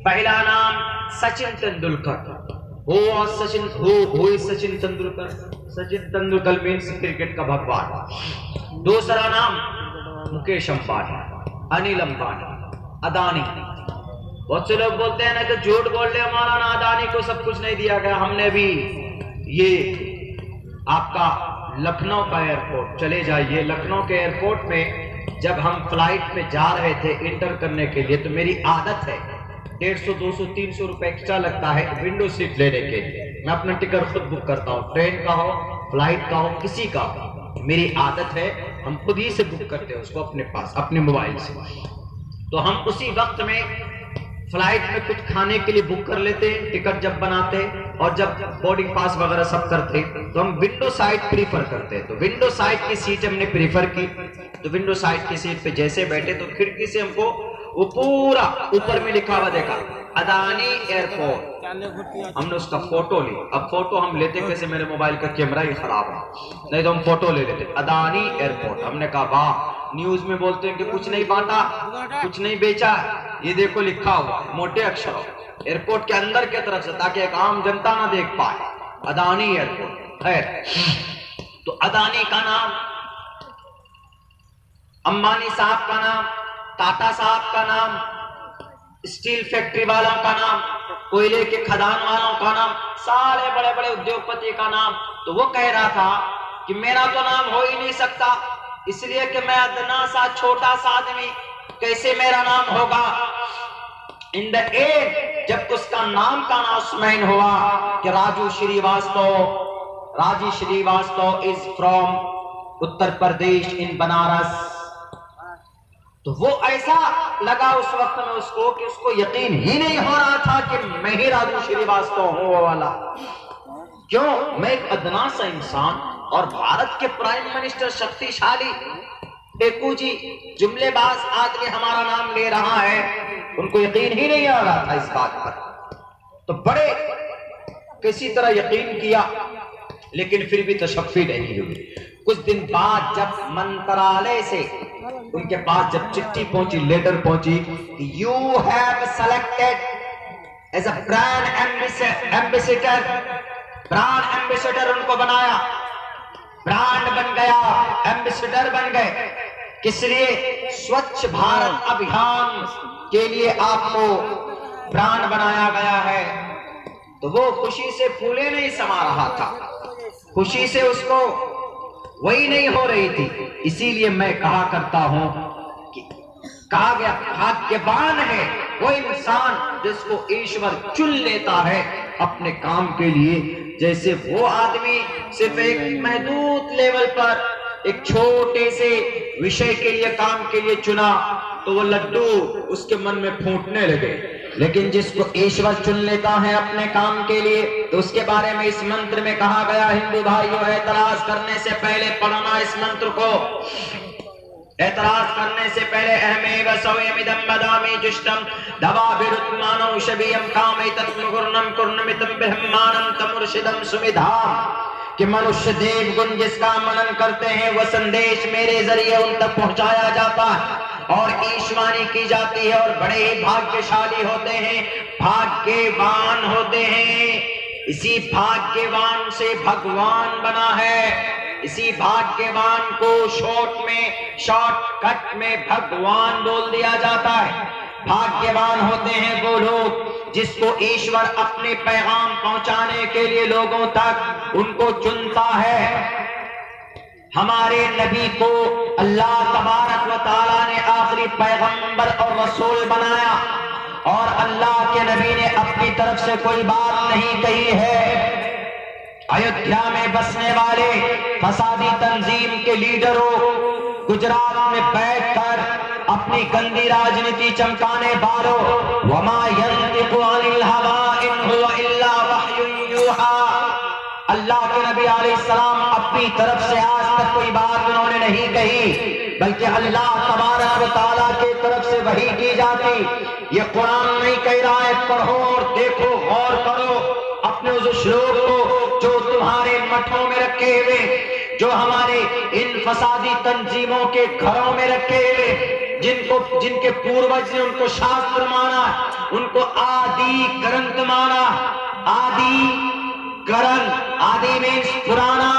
पहला नाम Sachin Tendulkar. Who is Sachin Tendulkar? Sachin Tendulkar means cricket का भगवान। दूसरा नाम मुकेश अंबानी, अनिल अंबानी, अदानी। बहुत से लोग बोलते हैं ना कि झूठ बोल रहे मौलाना, अदानी को सब कुछ नहीं दिया गया। हमने भी ये आपका लखनऊ का एयरपोर्ट चले जाइए, लखनऊ के एयरपोर्ट में जब हम फ्लाइट में जा रहे थे इंटर करने के लिए, तो मेरी आदत है 150, 200, 300 रुपए एक्स्ट्रा लगता है विंडो सीट लेने के लिए। मैं अपना टिकट खुद बुक करता हूँ, ट्रेन का हो, फ्लाइट का हो, किसी का हो, मेरी आदत है। हम खुद ही से बुक करते हैं उसको अपने पास, अपने मोबाइल से। तो हम उसी वक्त में फ्लाइट में कुछ खाने के लिए बुक कर लेते, टिकट जब बनाते और जब बोर्डिंग पास वगैरह सब करते, तो हम विंडो साइड प्रीफर करते हैं। तो विंडो साइड की सीट हमने प्रीफर की। तो विंडो साइड की सीट पे जैसे बैठे तो खिड़की से हमको वो पूरा ऊपर में लिखा हुआ देखा, अदानी एयरपोर्ट। हमने उसका फोटो ली। अब फोटो हम लेते कैसे, मेरे मोबाइल का कैमरा ही खराब है, नहीं तो हम फोटो ले लेते। अदानी एयरपोर्ट। हमने कहा वाह, न्यूज में बोलते हैं कि कुछ नहीं बांटा, कुछ नहीं बेचा, ये देखो लिखा हुआ मोटे अक्षरों एयरपोर्ट के अंदर की तरफ से, ताकि एक आम जनता ना देख पाए, अदानी एयरपोर्ट है। तो अदानी का नाम, अंबानी साहब का नाम, टाटा साहब का नाम, स्टील फैक्ट्री वालों का नाम, कोयले के खदान वालों का नाम, सारे बड़े बड़े उद्योगपति का नाम। तो वो कह रहा था कि मेरा तो नाम हो ही नहीं सकता, इसलिए कि मैं अदना सा छोटा सा आदमी, कैसे मेरा नाम होगा। इन द एंड जब उसका नाम का अनाउंसमेंट हुआ कि राजू श्रीवास्तव इज फ्रॉम उत्तर प्रदेश इन बनारस, तो वो ऐसा लगा उस वक्त में उसको कि उसको यकीन ही नहीं हो रहा था कि मैं ही राजू श्रीवास्तव हूं वो वाला। क्यों? मैं एक अदना सा इंसान और भारत के प्राइम मिनिस्टर शक्तिशाली टेकू जी जुमलेबाज आदमी हमारा नाम ले रहा है, उनको यकीन ही नहीं आ रहा था इस बात पर। तो बड़े किसी तरह यकीन किया, लेकिन फिर भी तशफ़ी नहीं हुई। कुछ दिन बाद जब मंत्रालय से उनके पास जब चिट्ठी पहुंची, लेटर पहुंची, you have selected as a brand ambassador उनको बनाया, ब्रांड बन गया, एम्बेसडर बन गए। किस लिए? स्वच्छ भारत अभियान के लिए आपको ब्रांड बनाया गया है। तो वो खुशी से फूले नहीं समा रहा था, खुशी से उसको वही नहीं हो रही थी। इसीलिए मैं कहा करता हूं कि कहा गया भाग्यवान है वो इंसान जिसको ईश्वर चुन लेता है अपने काम के लिए। जैसे वो आदमी सिर्फ एक महदूद लेवल पर एक छोटे से विषय के लिए, काम के लिए चुना, तो वो लड्डू उसके मन में फूटने लगे। लेकिन जिसको ईश्वर चुन लेता है अपने काम के लिए, तो उसके बारे में इस मंत्र में कहा गया, हिंदू भाइयों एतराज करने से पहले पढ़ना इस मंत्र को। एतराज करने से पहले अहमेव सौयमिदं वदामि जुष्टं दवाभिरुत्मानो शबियं कामैतत्मुर्णं कुर्णमितं ब्रह्माणं तमुर्शिदं सुमिधाम। कि मनुष्य देव गुण जिसका मनन करते हैं वह संदेश मेरे जरिए उन तक पहुंचाया जाता है और ईशवाणी की जाती है, और बड़े ही भाग्यशाली होते हैं, भाग्यवान होते हैं। इसी भाग्यवान से भगवान बना है। इसी भाग्यवान को शॉर्टकट में भगवान बोल दिया जाता है। भाग्यवान होते हैं वो लोग जिसको ईश्वर अपने पैगाम पहुंचाने के लिए लोगों तक उनको चुनता है। हमारे नबी को अल्लाह तबारक व तआला ने आखिरी पैगंबर और रसूल बनाया, और अल्लाह के नबी ने अपनी तरफ से कोई बात नहीं कही है। अयोध्या में बसने वाले फसादी तंजीम के लीडरों गुजरात में बैठकर अपनी गंदी राजनीति चमकाने वालों, वमा यंतिकु अनिल हवा इन हुवा इल्ला वह्युन यूहा, अल्लाह के नबी अलैहिस्सलाम अपनी तरफ से आज तक कोई बात उन्होंने नहीं कही, बल्कि अल्लाह तबारक व तआला की तरफ से वही की जाती। ये कुरान नहीं कह रहा है पढ़ो और देखो, गौर करो अपने उस श्लोक को जो तुम्हारे मठों में रखे हुए, जो हमारे इन फसादी तंजीमों के घरों में रखे हुए जिनके पूर्वज ने उनको शास्त्र माना, उनको आदि ग्रंथ माना। आदि ग्रंथ, आदि मीन्स पुराना,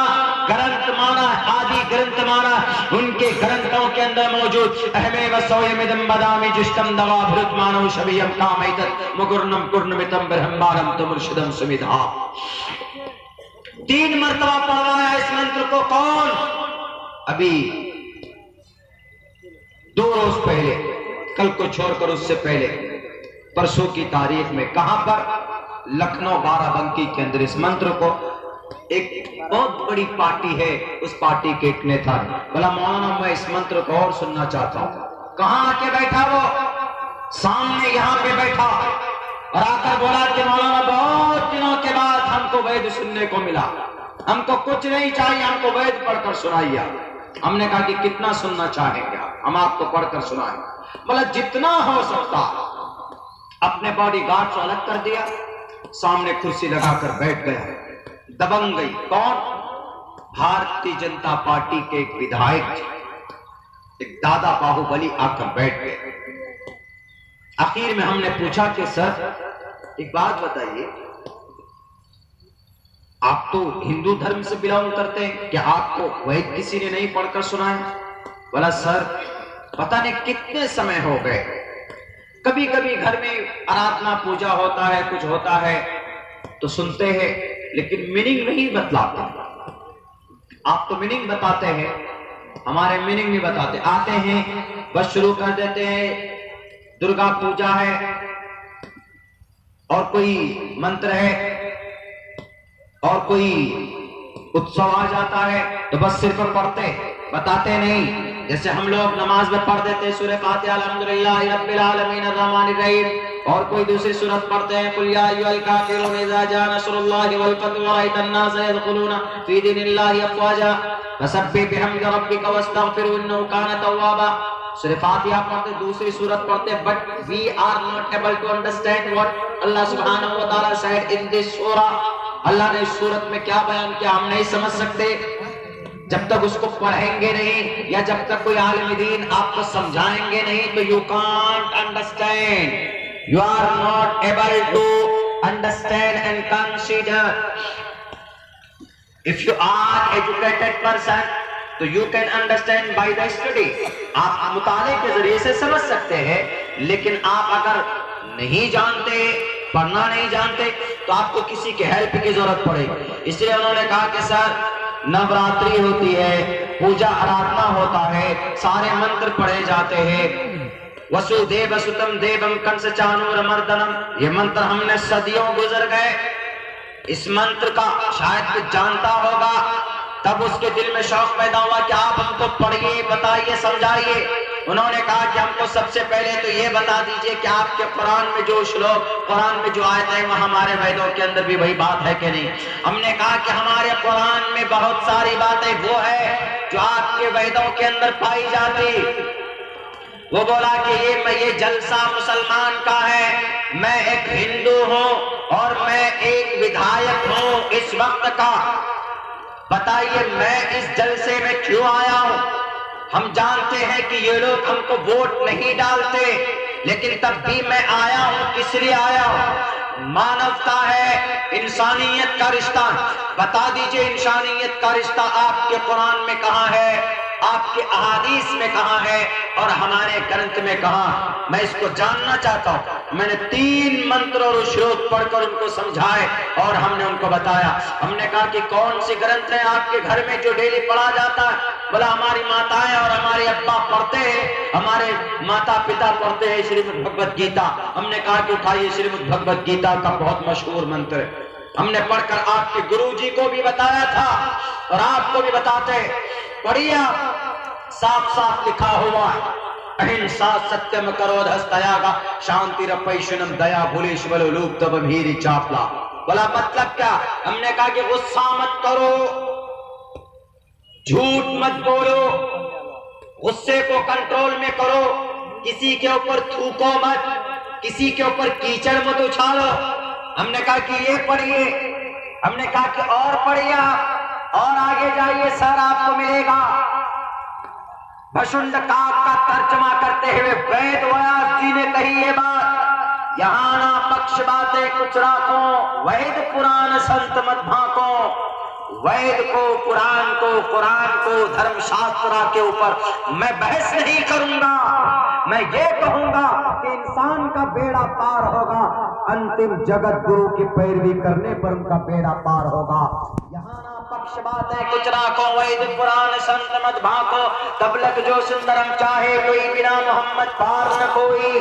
ग्रंथ माना, आदि ग्रंथ माना। उनके ग्रंथों के अंदर मौजूद अहमेव सोयमिदं बदामि जुष्टम दवा भृत मानव शबियम कामैतत् मुकुर्णम कुर्णमितम ब्रह्मांडम तमुर्शिदम सुमिधा। 3 मर्तबा पढ़वाया इस मंत्र को। कौन? अभी 2 रोज पहले, कल को छोड़कर उससे पहले परसों की तारीख में, कहां पर? लखनऊ बाराबंकी के अंदर। इस मंत्र को एक बहुत बड़ी पार्टी है, उस पार्टी के एक नेता ने बोला, मौलाना मैं इस मंत्र को और सुनना चाहता हूं। कहां आके बैठा? वो सामने यहां पे बैठा और आकर बोला कि मौलाना बहुत दिनों के बाद हमको वेद सुनने को मिला, हमको कुछ नहीं चाहिए, हमको वेद पढ़कर सुनाइए। हमने कहा कि कितना सुनना चाहेंगे? हम आपको पढ़कर सुनाएंगे। बोला जितना हो सकता। अपने बॉडी गार्ड को अलग कर दिया, सामने कुर्सी लगाकर बैठ गया। दबंग गई। कौन? भारतीय जनता पार्टी के एक विधायक, एक दादा बाहुबली आकर बैठ गए। आखिर में हमने पूछा कि सर एक बात बताइए, आप तो हिंदू धर्म से बिलोंग करते हैं, क्या आपको वेद किसी ने नहीं पढ़कर सुनाया? बोला सर पता नहीं कितने समय हो गए, कभी कभी घर में आराधना पूजा होता है, कुछ होता है तो सुनते हैं, लेकिन मीनिंग नहीं बतलाते। आप तो मीनिंग बताते हैं, हमारे मीनिंग नहीं बताते। आते हैं बस शुरू कर देते हैं, दुर्गा पूजा है और कोई मंत्र है और कोई उत्सव आ जाता है तो बस सिर्फ पढ़ते, बताते नहीं। जैसे हम लोग नमाज में पढ़ देते हैं सूरह फातिहा अल्हम्दुलिल्लाह रब्बिल आलमीन अर्रहमानिर रहीम, और कोई दूसरी सूरत पढ़ते हैं कुल या अय्युहल काफिरून इज़ा जा नस्रुल्लाहि वल फतह व रअयतन नास यदखुलूना फी दीनिल्लाहि अफ़वाजा फसब्बिह बिहम्दि रब्बिका वस्तगफिरहु इन्नहु कान तव्वाबा। सूरह फातिहा पढ़ते, दूसरी सूरत पढ़ते, but we are not able to understand what Allah सुब्हानहू व तआला सेड इन दिस सूरा। अल्लाह ने इस सूरत में क्या बयान किया हम नहीं समझ सकते जब तक उसको पढ़ेंगे नहीं, या जब तक कोई आलिम दीन आपको समझाएंगे नहीं, तो you can't understand, you are not able to understand and consider. If you are educated person तो you can understand by the study. आप मुताले के जरिए से समझ सकते हैं, लेकिन आप अगर नहीं जानते, पढ़ना नहीं जानते, तो आपको किसी के हेल्प की जरूरत पड़ेगी। इसलिए उन्होंने कहा कि सर नवरात्रि होती है, पूजा आराधना होता है, सारे मंत्र पढ़े जाते हैं, वसुदेव सुतम देवम कंस चाणूरमर्दनम, ये मंत्र हमने सदियों गुजर गए। इस मंत्र का शायद कुछ जानता होगा, तब उसके दिल में शौक पैदा हुआ कि आप हमको पढ़िए, बताइए, समझाइए। उन्होंने कहा कि हमको सबसे पहले तो ये बता दीजिए कि आपके कुरान में जो श्लोक, कुरान में जो आयत है, वह हमारे वेदों के अंदर भी वही बात है कि नहीं। हमने कहा कि हमारे कुरान में बहुत सारी बातें वो है जो आपके वेदों के अंदर पाई जाती। वो बोला कि ये जलसा मुसलमान का है, मैं एक हिंदू हूं और मैं एक विधायक हूं इस वक्त का। बताइए मैं इस जलसे में क्यों आया हूं? हम जानते हैं कि ये लोग हमको वोट नहीं डालते, लेकिन तब भी मैं आया हूं, किस लिए आया हूं? मानवता है, इंसानियत का रिश्ता। बता दीजिए इंसानियत का रिश्ता आपके कुरान में कहां है, आपके अहादीस में कहां है और हमारे ग्रंथ में कहां? मैं इसको जानना चाहता हूं। मैंने 3 मंत्र और श्लोक पढ़कर उनको समझाए और हमने उनको बताया। हमने कहा कि कौन सी ग्रंथ है आपके घर में जो डेली पढ़ा जाता है? बोला हमारी माताएं और हमारे अब्बा पढ़ते हैं, हमारे माता पिता पढ़ते हैं श्रीमद् भगवत गीता। हमने कहा कि उठाइए, श्रीमद् भगवत गीता का बहुत मशहूर मंत्र है, हमने पढ़कर आपके गुरुजी को भी बताया था और आपको भी बताते। पढ़िए, साफ साफ लिखा हुआ है, अहिंसा सत्यम करोध हस्तयागा शांति रपैशनम दया भूलेश बलो लूप तब भीरी चापला। बोला मतलब क्या? हमने कहा कि गुस्सा मत करो, झूठ मत बोलो, गुस्से को कंट्रोल में करो, किसी के ऊपर थूको मत, किसी के ऊपर कीचड़ मत उछालो। हमने कहा कि ये पढ़िए, हमने कहा कि और पढ़िए और आगे जाइए, सर आपको मिलेगा। भशुंड काक का तर्जमा करते हुए वेद व्यास जी ने कही ये बात, यहाँ ना पक्ष बातें कुछ राखो, वैद पुराण संत मत भाको। वैद को, पुराण को, कुरान को, धर्मशास्त्र के ऊपर मैं बहस नहीं करूंगा। मैं ये कहूंगा कि इंसान का बेड़ा पार होगा, अंतिम जगत गुरु की पैरवी करने पर उनका बेड़ा पार होगा। यहाँ ना पक्ष बातें कुछ राखो, वैद पुराण संत मत भाको। तब लग जो सुंदरम चाहे कोई, बिना मोहम्मद पार न कोई।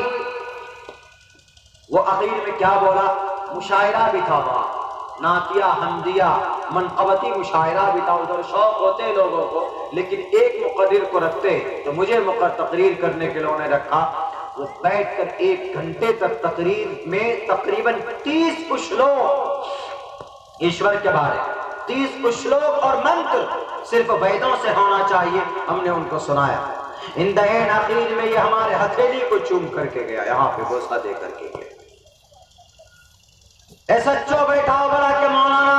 वो आखिर में क्या बोला? मुशायरा भी था वहां, नातिया हमदिया मनकबती मुशायरा भी था। उधर शौक होते लोगों को, लेकिन एक मुकद्दर को रखते तो मुझे तकरीर करने के लिए उन्हें रखा। वो बैठकर 1 घंटे तक तकरीर में तकरीबन 30 श्लोक ईश्वर के बारे, 30 श्लोक और मंत्र सिर्फ वेदों से होना चाहिए, हमने उनको सुनाया। इंदहन आखिर में ये हमारे हथेली को चूम करके गया, यहाँ पे बोसा दे करके गया। सच्चो बैठा बड़ा के मौलाना,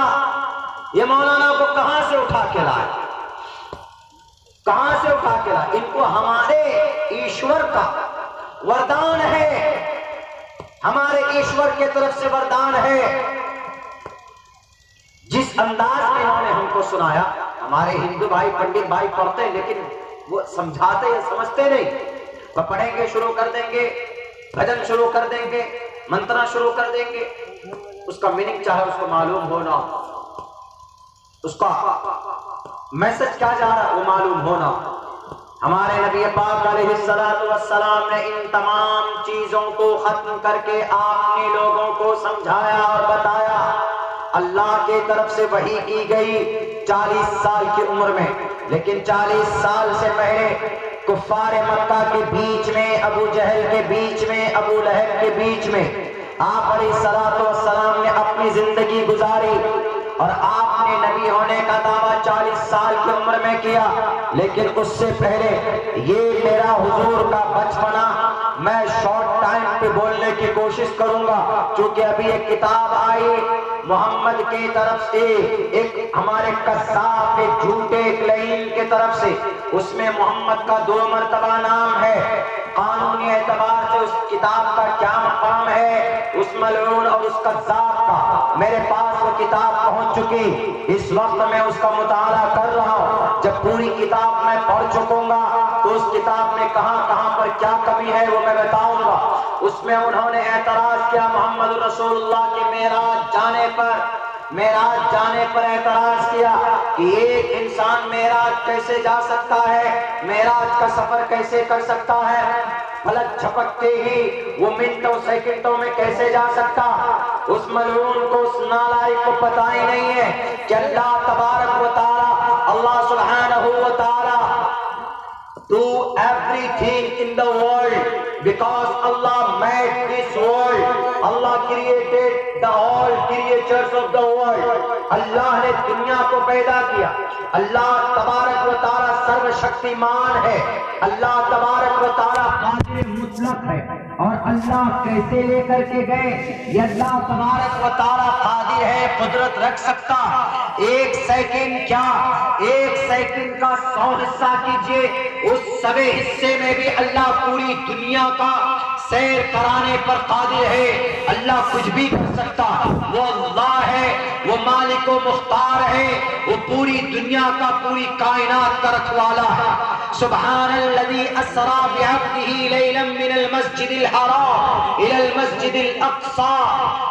ये मौलाना को कहां से उठा के लाए, कहां से उठा के लाए? इनको हमारे ईश्वर का वरदान है, हमारे ईश्वर की तरफ से वरदान है। जिस अंदाज में इन्होंने हमको सुनाया, हमारे हिंदू भाई पंडित भाई पढ़ते लेकिन वो समझाते या समझते नहीं। वह पढ़ेंगे, शुरू कर देंगे, भजन शुरू कर देंगे, मंत्रा शुरू कर देंगे, उसका मीनिंग चाहे उसको मालूम हो ना, उसका मैसेज क्या जा रहा है वो मालूम हो ना। हमारे नबी पाक अलैहिस्सलातु वस्सलाम ने इन तमाम चीजों को खत्म करके आपने लोगों को समझाया और बताया। अल्लाह के तरफ से वही की गई 40 साल की उम्र में, लेकिन 40 साल से पहले कुफ्फार मक्का के बीच में, अबू जहल के बीच में, अबू लहब के बीच में आप अलैहिस्सलातु वस्सलाम ने अपनी जिंदगी गुजारी और आपने नबी होने का दावा 40 साल की उम्र में किया। लेकिन उससे पहले ये मेरा हुजूर का बचपना मैं शॉर्ट टाइम पे बोलने की कोशिश करूंगा, क्योंकि अभी एक किताब आई मोहम्मद की तरफ से, एक हमारे कस्साब के झूठे क्लेम की तरफ से, उसमें मोहम्मद का 2 मर्तबा नाम है। कानूनी एतबार से उस किताब का क्या मकाम है, उस मलऊन और उस कज़्ज़ाब का, मेरे पास वो किताब पहुंच चुकी। इस वक्त मैं उसका मुताला कर रहा हूं। जब पूरी किताब मैं पढ़ चुकूंगा तो उस किताब में कहां कहां पर क्या कमी है वो मैं बताऊंगा। उसमें उन्होंने एतराज किया मोहम्मद रसूलुल्लाह के मेराज जाने पर एतराज किया कि एक इंसान मेराज कैसे जा सकता है, मेराज का सफर कैसे कर सकता है, फलक झपकते ही वो मिनटों सेकंडों में कैसे जा सकता। उस मलून को, उस नालायक को पता ही नहीं है कि अल्लाह तबारक व तआला, अल्लाह सुब्हानहू व तआला do everything in the world because Allah made this world. Allah created the all creatures of the world. अल्लाह ने दुनिया को पैदा किया। अल्लाह तबारक व तआला सर्वशक्तिमान है। अल्लाह तबारक व तआला कादिर मुतलक है। और अल्लाह कैसे लेकर के गए, ये अल्लाह तबारक व तआला कादिर है, कुदरत रख सकता। 1 सेकंड क्या, 1 सेकंड का 100 हिस्सा कीजिए, उस सभी हिस्से में भी अल्लाह पूरी दुनिया का सैर कराने पर कादिर है। अल्लाह कुछ भी कर सकता, वो अल्लाह है, वो मालिक व मुख्तार है, वो पूरी दुनिया का, पूरी कायनात का रखवाला है। सुब्हानल्लज़ी अस्रा बिअब्दिही लैलन मिनल मस्जिदिल हराम इलल मस्जिदिल अक़सा,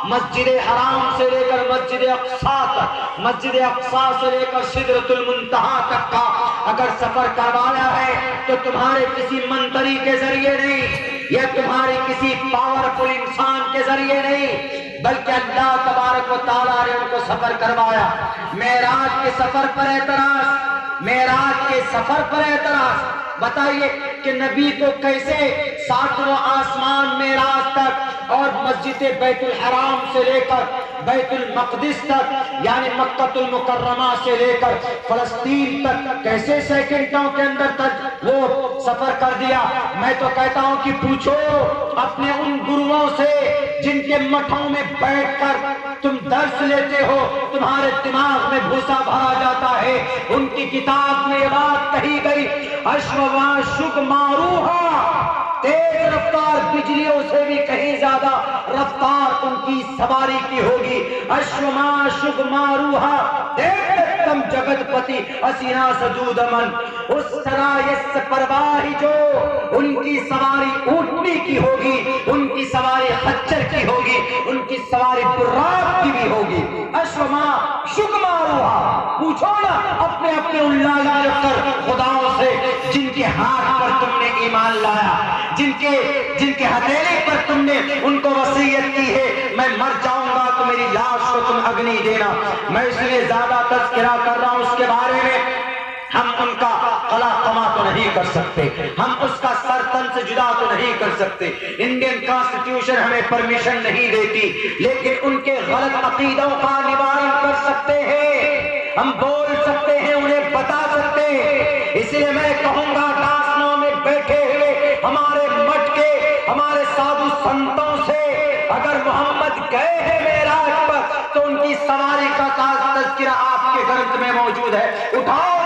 मस्जिद हराम से लेकर मस्जिद अक़सा तक, मस्जिद अक़सा से लेकर सिदरतुल मुंतहा तक का अगर सफर करवाया है तो तुम्हारे किसी मंत्री के जरिए नहीं, या तुम्हारे किसी पावरफुल इंसान के जरिए नहीं, बल्कि अल्लाह तबारक व तआला ने उनको सफर करवाया। मेराज के सफर पर एतराज, मेराज के सफर पर एतराज। बताइए कि नबी को कैसे 7वां आसमान मेराज तक और मस्जिद बैतुल हराम से लेकर बैतुल मक़दिस तक, यानी मक्कतुल मुकर्रमा से लेकर फलस्तीन तक कैसे सेकंडों के अंदर तक वो सफर कर दिया। मैं तो कहता हूं कि पूछो अपने उन गुरुओं से जिनके मठों में बैठकर तुम दर्स लेते हो, तुम्हारे दिमाग में भूसा भरा जाता है। उनकी किताब में ये बात कही गई, अश्ववाशुक मारूहा, तेज रफ्तार बिजलियों से भी कहीं ज्यादा रफ्तार उनकी सवारी की होगी। अश्वमाशुक मारूहा, देवदत्तम जगतपति असीना सजूदमन, उस सरायस परवाही जो उनकी सवारी ऊंटनी की होगी, उनकी सवारी खच्चर की होगी, उनकी सवारी बुर्राक की भी होगी। अश्वमा शुकमारूहा, पूछो ना अपने अपने उन लाला खुदाओं से जिनके हाथ पर तुमने ईमान लाया, जिनके हथेली पर तुमने उनको वसीयत की है, मैं मर जाऊंगा तो मेरी लाश को तुम अग्नि देना। मैं इसलिए ज्यादा तज़किरा कर रहा हूं उसके बारे में। हम उनका कला कमा तो नहीं कर सकते, हम उसका सर तन से जुदा तो नहीं कर सकते, इंडियन कॉन्स्टिट्यूशन हमें परमिशन नहीं देती, लेकिन उनके गलत अकीदों का निवारण कर सकते हैं, हम बोल सकते हैं, उन्हें बता सकते हैं। इसलिए मैं कहूंगा दासनों में बैठे हुए हमारे मठ के, हमारे साधु संतों से, अगर मोहम्मद गए हैं मेराज पर तो उनकी सवारी का तज़किरा आपके ग्रंथ में मौजूद है, उठाओ